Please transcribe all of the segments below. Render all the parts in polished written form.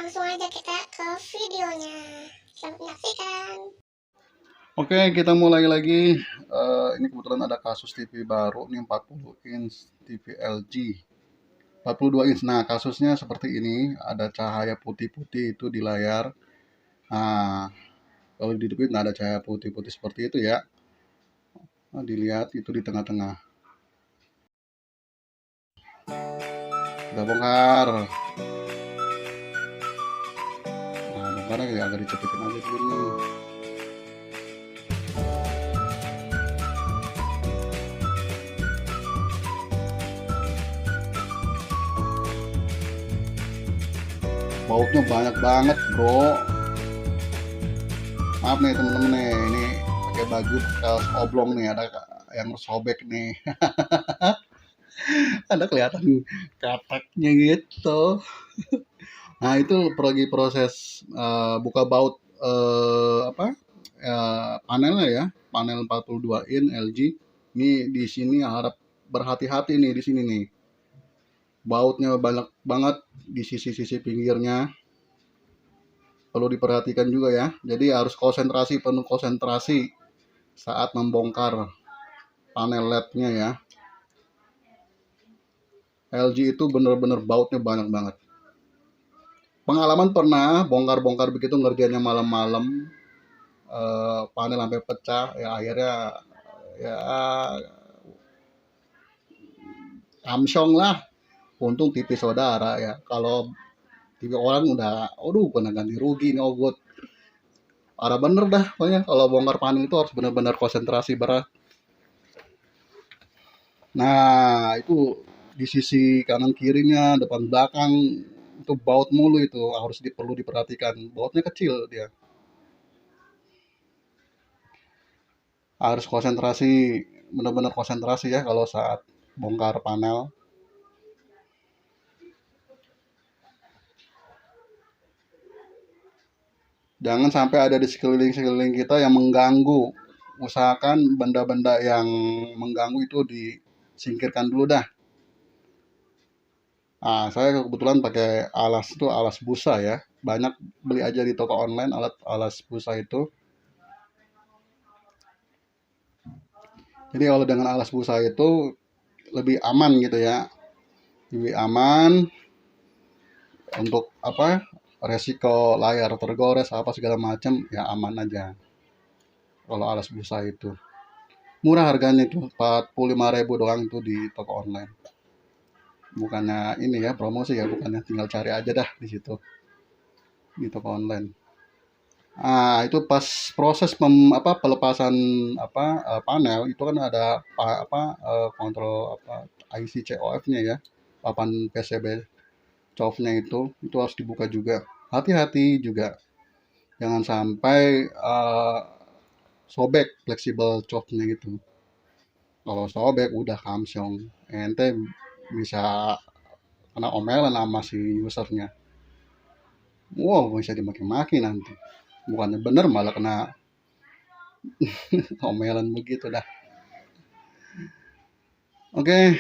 Langsung aja kita ke videonya. Selamat menyaksikan. Oke, kita mulai lagi. Ini kebetulan ada kasus TV baru nih, 40 inch TV LG 42 inch. Nah, kasusnya seperti ini, ada cahaya putih-putih itu di layar. Nah, kalau dihidupin nggak ada cahaya putih-putih seperti itu ya. Nah, dilihat itu di tengah-tengah. Kita bongkar. Nah, bongkarnya ya agak dicepetin aja dulu nih. Bautnya banyak banget, bro. Maaf nih temen-temen nih, ini pakai baju kaos oblong nih, ada yang sobek nih. Ada kelihatan kataknya gitu. Nah, itu lagi proses buka baut panelnya ya, panel 42 in LG. Ini di sini harap berhati-hati nih di sini nih. Bautnya banyak banget di sisi-sisi pinggirnya. Perlu diperhatikan juga ya. Jadi harus konsentrasi, penuh konsentrasi saat membongkar panel LED-nya ya. LG itu bener-bener bautnya banyak banget. Pengalaman pernah bongkar-bongkar begitu ngerjainnya malam-malam, panel sampai pecah, ya akhirnya ya amsyong lah. Untung TV saudara ya. Kalau TV orang udah, aduh kena ganti rugi nih ogot. Parah bener dah, pokoknya kalau bongkar panel itu harus benar-benar konsentrasi berat. Nah, itu di sisi kanan kirinya, depan belakang itu baut mulu itu harus perlu diperhatikan. Bautnya kecil dia. Harus konsentrasi, benar-benar konsentrasi ya kalau saat bongkar panel. Jangan sampai ada di sekeliling-sekeliling kita yang mengganggu. Usahakan benda-benda yang mengganggu itu disingkirkan dulu dah. Nah, saya kebetulan pakai alas itu alas busa ya. Banyak beli aja di toko online alat alas busa itu. Jadi kalau dengan alas busa itu lebih aman gitu ya. Lebih aman untuk resiko layar tergores apa segala macam ya aman aja. Kalau alas busa itu murah harganya itu 45.000 doang itu di toko online. Bukannya ini ya promosi ya, bukannya tinggal cari aja dah di situ di toko online. Itu pas proses pelepasan panel itu kan ada kontrol IC COF-nya ya, papan PCB COF-nya itu harus dibuka juga. Hati-hati juga, jangan sampai sobek fleksibel COF-nya gitu. Kalau sobek udah kamsyong, ente bisa kena omelan sama si usernya. Wow, bisa dimaki-maki nanti. Bukannya bener malah kena omelan begitu dah. Oke,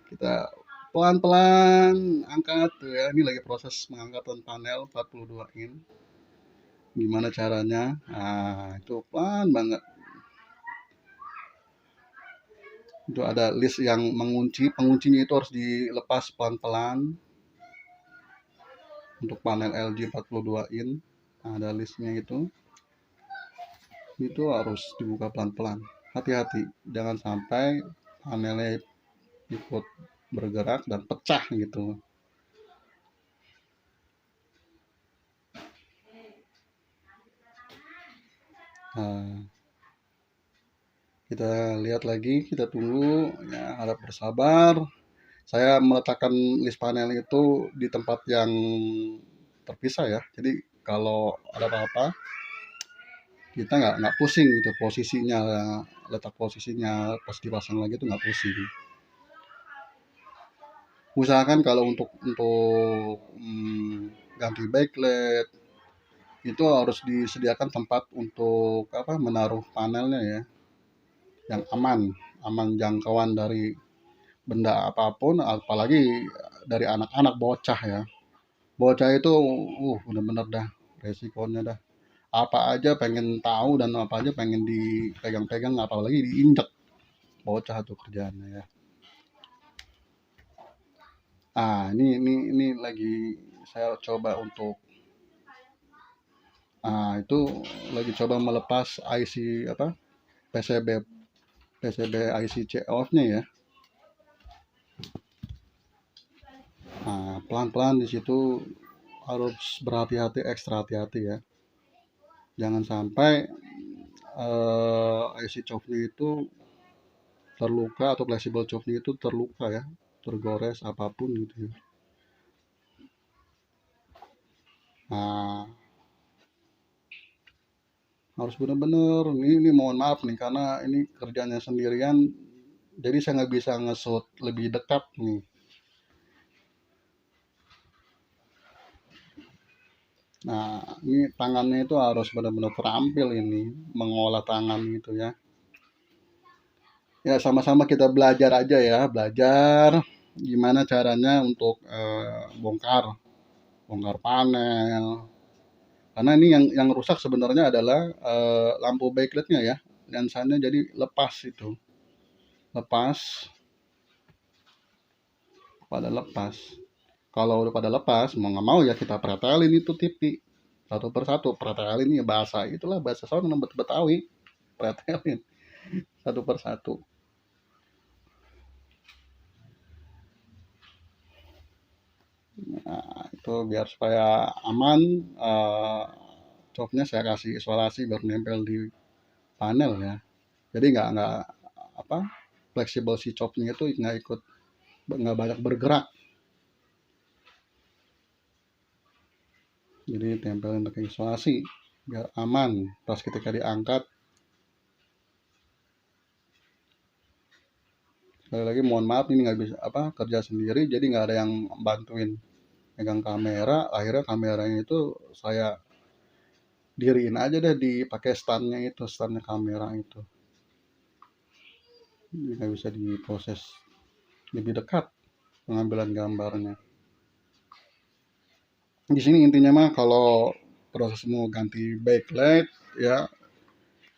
kita pelan-pelan angkat tuh ya. Ini lagi proses pengangkatan panel 42 in. Gimana caranya? Itu pelan banget. Itu ada list yang mengunci, penguncinya itu harus dilepas pelan-pelan. Untuk panel LG 42 in, ada listnya itu harus dibuka pelan-pelan. Hati-hati, jangan sampai panelnya ikut bergerak dan pecah gitu. Kita lihat lagi, kita tunggu ya, harap bersabar. Saya meletakkan list panel itu di tempat yang terpisah ya, jadi kalau ada apa-apa kita nggak pusing gitu posisinya, letak posisinya pas dipasang lagi itu nggak pusing. Usahakan kalau untuk ganti backlight itu harus disediakan tempat untuk menaruh panelnya ya, yang aman jangkauan dari benda apapun, apalagi dari anak-anak bocah ya. Bocah itu bener-bener dah resikonya dah. Apa aja pengen tahu dan apa aja pengen dipegang-pegang, apalagi diinjek. Bocah tuh kerjaannya ya. Ini lagi saya coba untuk itu lagi coba melepas IC apa PCB IC off-nya ya. Pelan-pelan di situ harus berhati-hati, ekstra hati-hati ya. Jangan sampai IC choke-nya itu terluka atau flexible choke-nya itu terluka ya, tergores apapun gitu ya. Harus bener-bener ini mohon maaf nih karena ini kerjanya sendirian, jadi saya nggak bisa nge-shoot lebih dekat nih. Ini tangannya itu harus benar-benar terampil ini mengolah tangan gitu ya. Ya sama-sama kita belajar aja ya, belajar gimana caranya untuk bongkar panel. Karena ini yang rusak sebenarnya adalah lampu backlightnya ya, lensanya jadi lepas itu, pada lepas. Kalau udah pada lepas, mau nggak mau ya kita pretelin itu TV satu persatu, pretelin ya bahasa itulah bahasa sono Betawi, pretelin satu persatu. Itu biar supaya aman. Coknya saya kasih isolasi biar nempel di panel ya. Jadi nggak apa fleksibel si coknya itu nggak banyak bergerak. Jadi tempelin pakai isolasi biar aman pas ketika diangkat. Sekali lagi mohon maaf ini nggak bisa kerja sendiri, jadi nggak ada yang bantuin megang kamera. Akhirnya kameranya itu saya diriin aja deh dipakai standnya kamera itu. Jadi nggak bisa diproses lebih dekat pengambilan gambarnya. Di sini intinya mah kalau proses mau ganti backlight ya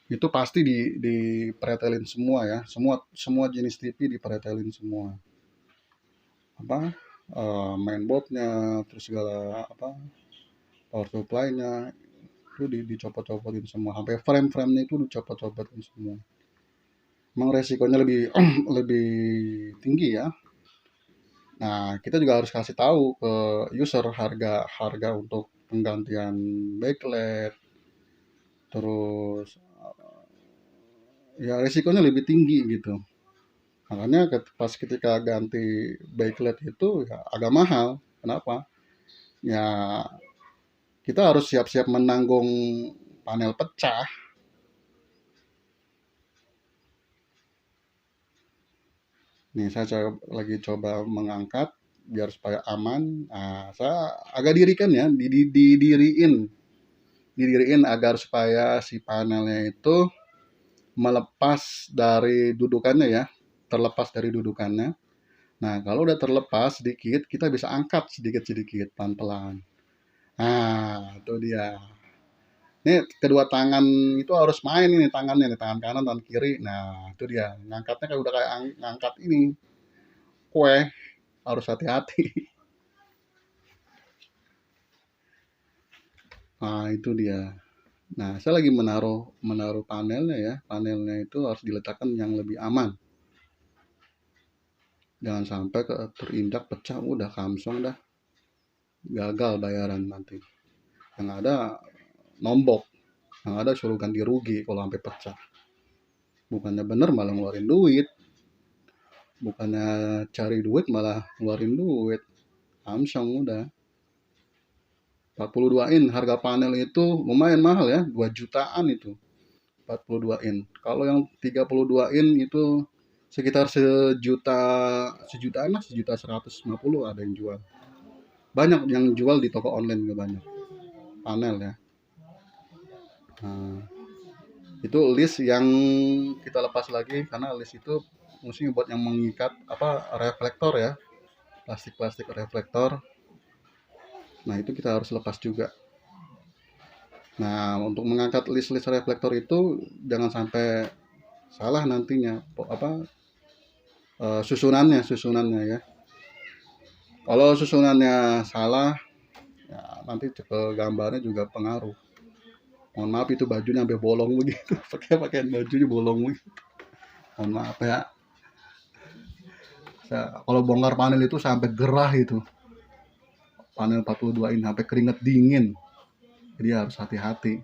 itu pasti dipretelin semua ya, semua jenis TV dipretelin semua, mainboardnya, terus segala power supply-nya itu dicopot-copotin semua, sampai frame-nya itu dicopot-copotin semua. Emang resikonya lebih lebih tinggi ya. Nah, kita juga harus kasih tahu ke user harga untuk penggantian backlight, terus ya resikonya lebih tinggi gitu. Makanya pas ketika ganti backlight itu ya agak mahal. Kenapa? Ya kita harus siap-siap menanggung panel pecah. Nih saya lagi coba mengangkat biar supaya aman. Saya agak dirikan ya, didiriin agar supaya si panelnya itu melepas dari dudukannya ya, terlepas dari dudukannya. Nah, kalau udah terlepas sedikit, kita bisa angkat sedikit-sedikit, pelan-pelan. Itu dia. Ini kedua tangan itu harus main ini tangannya nih, tangan kanan, tangan kiri. Nah, itu dia. Ngangkatnya kayak udah kayak ngangkat ini kue, harus hati-hati. Itu dia. Nah, saya lagi menaruh panelnya ya. Panelnya itu harus diletakkan yang lebih aman. Jangan sampai terinjak pecah, udah kamsong dah. Gagal bayaran nanti. Yang ada nombok, yang ada suruh ganti rugi kalau sampai pecah. Bukannya bener malah ngeluarin duit. Bukannya cari duit malah ngeluarin duit. Samsung udah. 42 in harga panel itu lumayan mahal ya, 2 jutaan itu. 42 in. Kalau yang 32 in itu sekitar sejutaan lah, 1.150 ada yang jual. Banyak yang jual di toko online juga banyak. Panel ya. Itu list yang kita lepas lagi karena list itu fungsinya buat yang mengikat reflektor ya, plastik reflektor. Nah itu kita harus lepas juga. Nah untuk mengangkat list-list reflektor itu jangan sampai salah nantinya susunannya ya. Kalau susunannya salah ya nanti ke gambarnya juga pengaruh. Mohon maaf itu bajunya sampai bolong begitu. Pakaian bajunya bolong begitu. Mohon maaf ya. Kalau bongkar panel itu sampai gerah itu. Panel 42 ini sampai keringet dingin. Jadi harus hati-hati.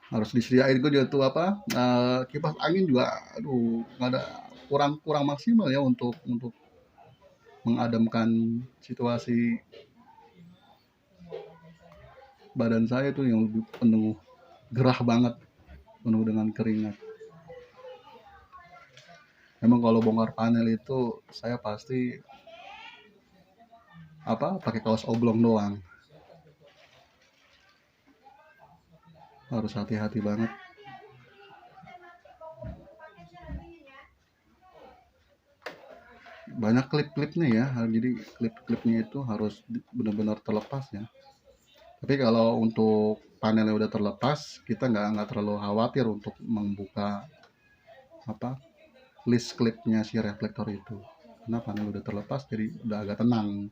Harus disediain juga tuh kipas angin juga aduh nggak ada, kurang maksimal ya untuk mengademkan situasi badan saya tuh yang lebih penuh gerah banget, penuh dengan keringat. Memang kalau bongkar panel itu saya pasti pakai kaos oblong doang. Harus hati-hati banget. Banyak klip-klipnya ya, jadi klip-klipnya itu harus benar-benar terlepas ya. Tapi kalau untuk panelnya udah terlepas, kita nggak terlalu khawatir untuk membuka list klipnya si reflektor itu, karena panel udah terlepas jadi udah agak tenang.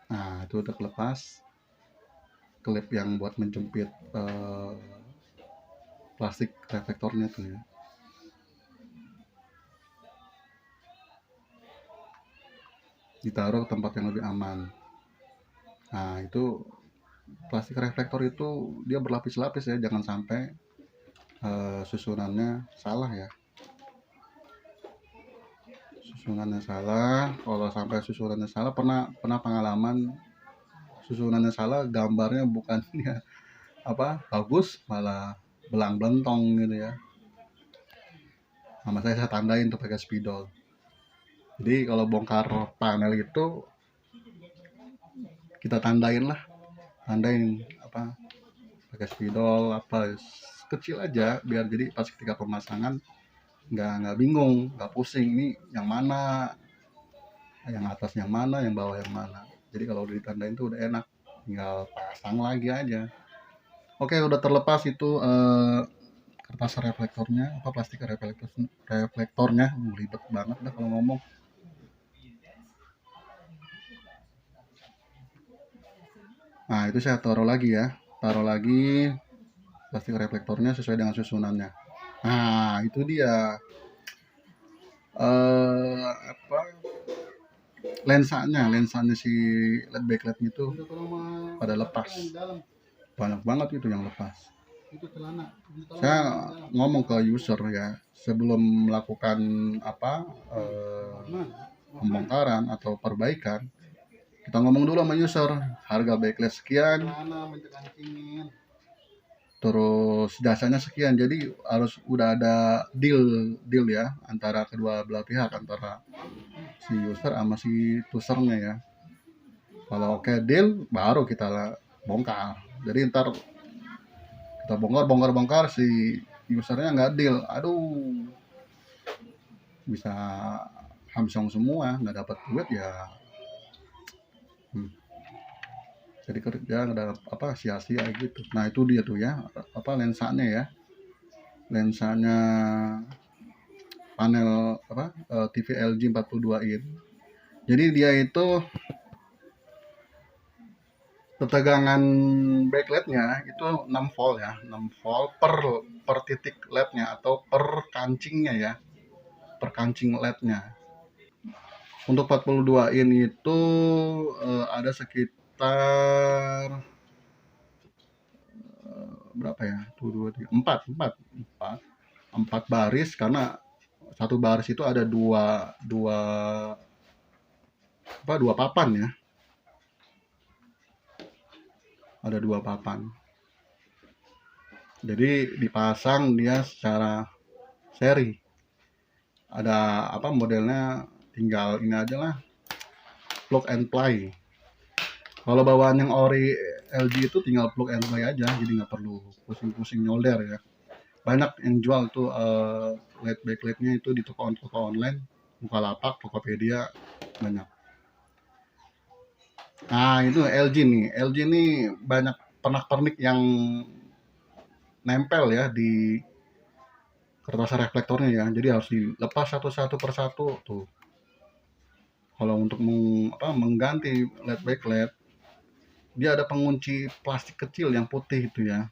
Nah itu udah terlepas klip yang buat menjepit plastik reflektornya tuh ya. Ditaruh ke tempat yang lebih aman. Nah itu plastik reflektor itu dia berlapis-lapis ya, jangan sampai susunannya salah ya. Susunannya salah, kalau sampai susunannya salah, pernah pengalaman susunannya salah, gambarnya bukannya bagus, malah belang belentong gitu ya. Sama saya tandain tuh pakai spidol. Jadi kalau bongkar panel itu kita tandain pakai spidol kecil aja, biar jadi pas ketika pemasangan nggak bingung, nggak pusing ini yang mana, yang atas yang mana, yang bawah yang mana. Jadi kalau udah ditandain tuh udah enak, tinggal pasang lagi aja. Oke, udah terlepas itu kertas reflektornya, plastik reflektornya. Ribet banget dah kalau ngomong. Nah itu saya taruh lagi plastik reflektornya sesuai dengan susunannya. Nah itu dia lensanya si LED backlightnya itu pada lepas, banyak banget itu yang lepas. Saya ngomong ke user ya, sebelum melakukan pembongkaran atau perbaikan, kita ngomong dulu sama user, harga backlight sekian, terus jasanya sekian. Jadi harus udah ada deal ya antara kedua belah pihak, antara si user sama si tusernya ya. Kalau oke deal, baru kita bongkar. Jadi ntar kita bongkar si usernya nggak deal, aduh bisa hamsong semua, nggak dapat duit ya. Jadi kerja ada sia-sia gitu. Nah itu dia tuh ya lensanya panel TV LG 42 in. Jadi dia itu ketegangan backlightnya itu 6 volt ya, 6 volt per titik LED-nya atau per kancingnya ya, per kancing LED-nya. Untuk 42 in itu ada sekitar berapa ya? 4 baris, karena satu baris itu ada dua papan ya. Ada 2 papan. Jadi dipasang dia secara seri. Ada modelnya, tinggal ini aja lah, plug and play. Kalau bawaan yang ori LG itu tinggal plug and play aja, jadi nggak perlu pusing-pusing nyolder ya. Banyak yang jual tuh LED backlightnya itu di toko online, Bukalapak, Tokopedia, banyak. Nah, itu LG nih. LG nih banyak pernak-pernik yang nempel ya di kertas reflektornya ya. Jadi harus dilepas satu-satu persatu tuh. Kalau untuk mengganti LED backlight, dia ada pengunci plastik kecil yang putih itu ya,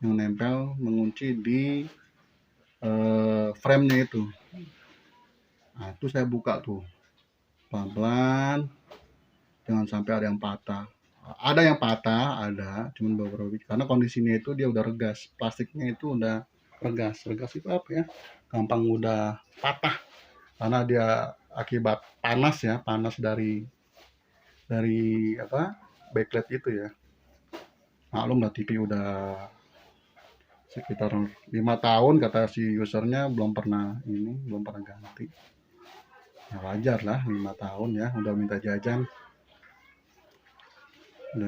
yang nempel mengunci di frame-nya itu. Nah, itu saya buka tuh pelan-pelan, jangan sampai ada yang patah. Ada yang patah, ada, cuman beberapa biji. Karena kondisinya itu dia udah regas, plastiknya itu udah regas. Regas itu apa ya? Gampang udah patah karena dia akibat panas ya, panas dari backlight itu ya. Maklum lah TV udah sekitar 5 tahun, kata si usernya belum pernah ganti. Ya wajar lah, 5 tahun ya udah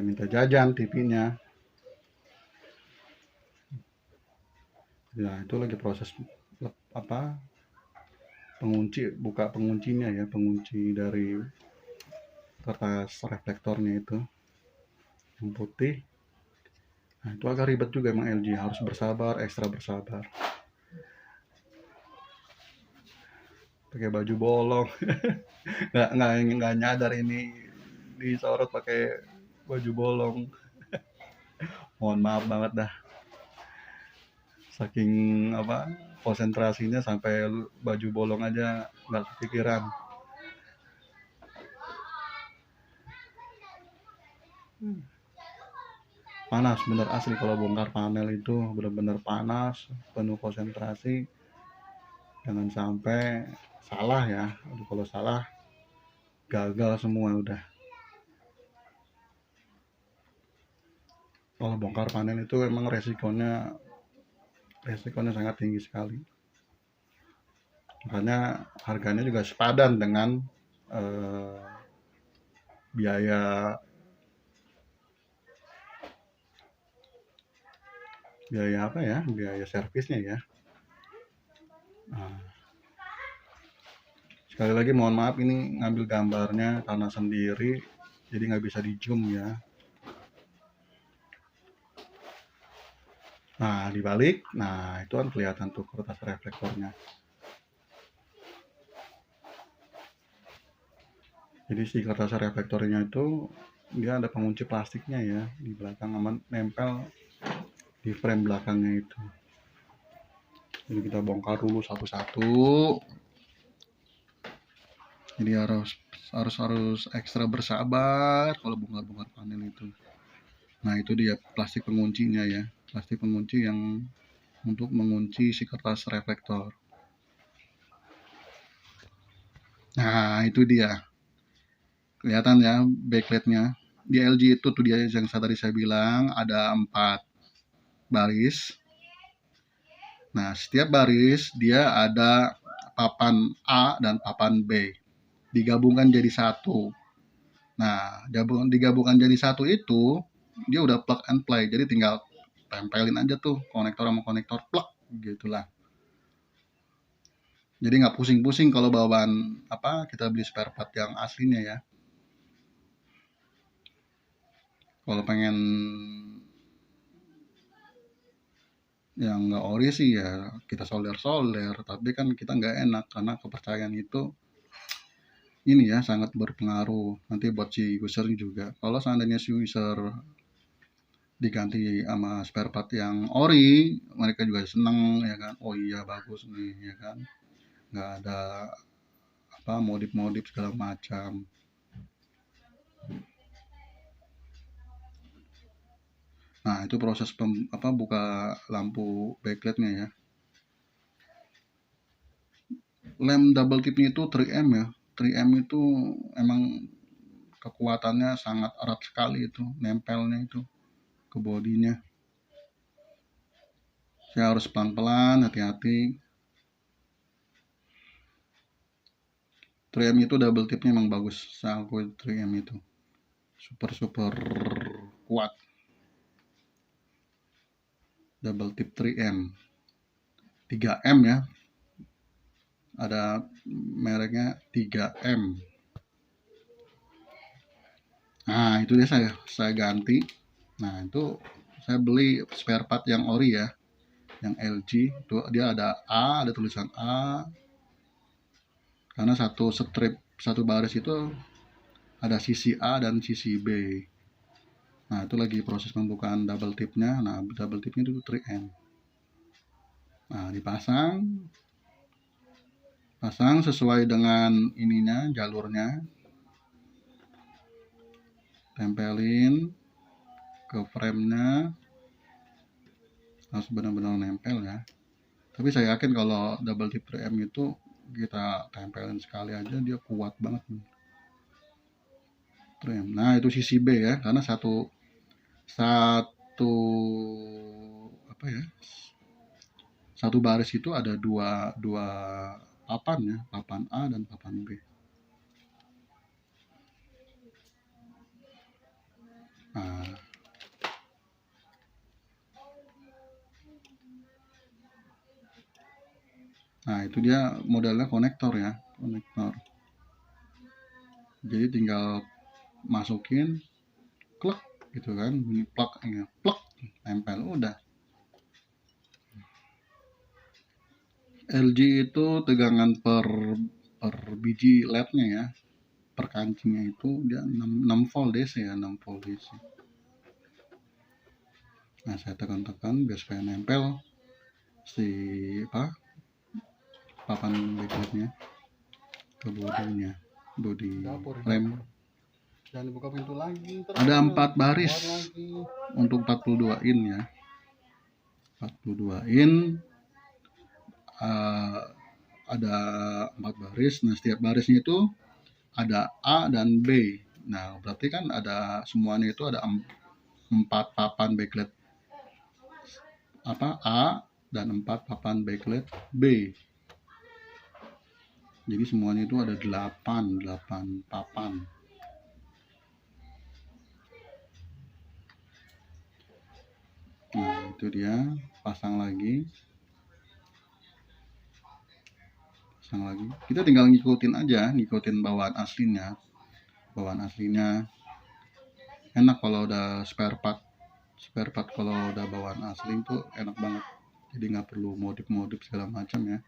minta jajan TV-nya. Ya itu lagi proses apa buka penguncinya ya, pengunci dari kertas reflektornya itu yang putih. Nah, itu agak ribet juga emang LG, harus bersabar, ekstra bersabar. Pakai baju bolong, nggak nyadar ini disorot pakai baju bolong. Mohon maaf banget dah. Saking konsentrasinya sampai baju bolong aja nggak kepikiran. Panas bener asli kalau bongkar panel itu, bener-bener panas, penuh konsentrasi. Jangan sampai salah ya. Kalau salah gagal semua udah. Kalau bongkar panel itu emang resikonya sangat tinggi sekali. Makanya harganya juga sepadan dengan biaya biaya servisnya ya. Nah, sekali lagi mohon maaf ini ngambil gambarnya karena sendiri, jadi nggak bisa di zoom ya. Nah, dibalik, nah itu kan kelihatan tuh kertas reflektornya. Jadi si kertas reflektornya itu dia ada pengunci plastiknya ya di belakang, aman nempel di frame belakangnya itu. Jadi kita bongkar dulu satu-satu. Jadi harus ekstra bersabar kalau bongkar panel itu. Nah, itu dia plastik penguncinya ya, plastik pengunci yang untuk mengunci si kertas reflektor. Nah, itu dia, kelihatan ya backlightnya. Di LG itu tuh dia yang tadi saya bilang ada 4 baris. Nah, setiap baris dia ada papan A dan papan B, digabungkan jadi satu. Nah, digabungkan jadi satu itu dia udah plug and play, jadi tinggal tempelin aja tuh konektor sama konektor, plug gitulah. Jadi nggak pusing-pusing kalau bawaan kita beli spare part yang aslinya ya. Kalau pengen yang nggak ori sih ya kita solder, tapi kan kita nggak enak karena kepercayaan itu ini ya sangat berpengaruh nanti buat si user juga. Kalau seandainya si user diganti sama spare part yang ori, mereka juga seneng ya kan, oh iya bagus nih ya kan, nggak ada modif-modif segala macam. Nah, itu proses buka lampu backlightnya ya. Lem double tipnya itu 3M ya. 3M itu emang kekuatannya sangat erat sekali, itu nempelnya itu ke bodinya. Saya harus pelan-pelan, hati-hati. 3M itu double tipnya emang bagus. Saya akui 3M itu super kuat. Double tip 3M. 3M ya. Ada mereknya 3M. Nah, itu dia saya ganti. Nah, itu saya beli spare part yang ori ya, yang LG. Itu dia ada A, ada tulisan A. Karena satu baris itu ada sisi A dan sisi B. Nah, itu lagi proses pembukaan double tipnya. Nah, double tipnya itu 3M. Nah, pasang sesuai dengan ininya, jalurnya. Tempelin ke frame-nya. Harus benar-benar nempel ya. Tapi saya yakin kalau double tip 3M itu kita tempelin sekali aja dia kuat banget nih. 3M. Nah, itu sisi B ya, karena satu apa ya? Satu baris itu ada dua papan ya, papan A dan papan B. Nah, itu dia modelnya konektor ya, konektor. Jadi tinggal masukin, klek gitu kan, bunyi plug, plug, tempel udah. LG itu tegangan per biji LED-nya ya, per kancingnya itu dia 6 volt DC ya, 6 volt DC. Nah, saya tekan-tekan biar supaya nempel si papan backlightnya ke bodinya, body frame. Jangan dibuka pintu lagi. Ada 4 baris untuk 42 in ya, 42 in. Ada 4 baris. Nah, setiap barisnya itu ada A dan B. Nah, berarti kan ada semuanya itu ada 4 papan backlight A dan 4 papan backlight B. Jadi semuanya itu ada 8 papan. Nah, itu dia, pasang lagi. Kita tinggal ngikutin aja, ngikutin bawaan aslinya. Enak kalau udah spare part kalau udah bawaan asli itu enak banget, jadi nggak perlu modif segala macam ya.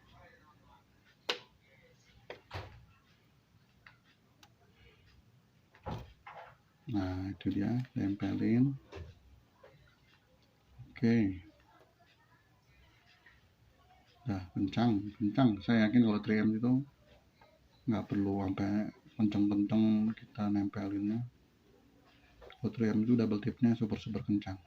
Nah, itu dia, tempelin. Oke. Nah, kencang. Saya yakin kalau 3M itu nggak perlu sampai kenceng-kenceng kita nempelinnya. Kalau 3M itu double tipnya super kencang.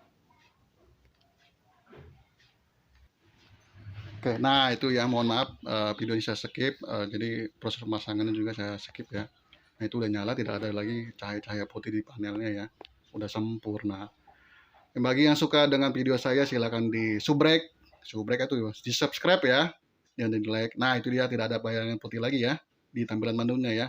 Oke, nah itu ya, mohon maaf videonya saya skip, jadi proses pemasangannya juga saya skip ya. Nah, itu udah nyala, tidak ada lagi cahaya-cahaya putih di panelnya ya, udah sempurna. Bagi yang suka dengan video saya silahkan di subrek itu di subscribe ya, dan di like. Nah, itu dia, tidak ada bayangan putih lagi ya di tampilan menunya ya.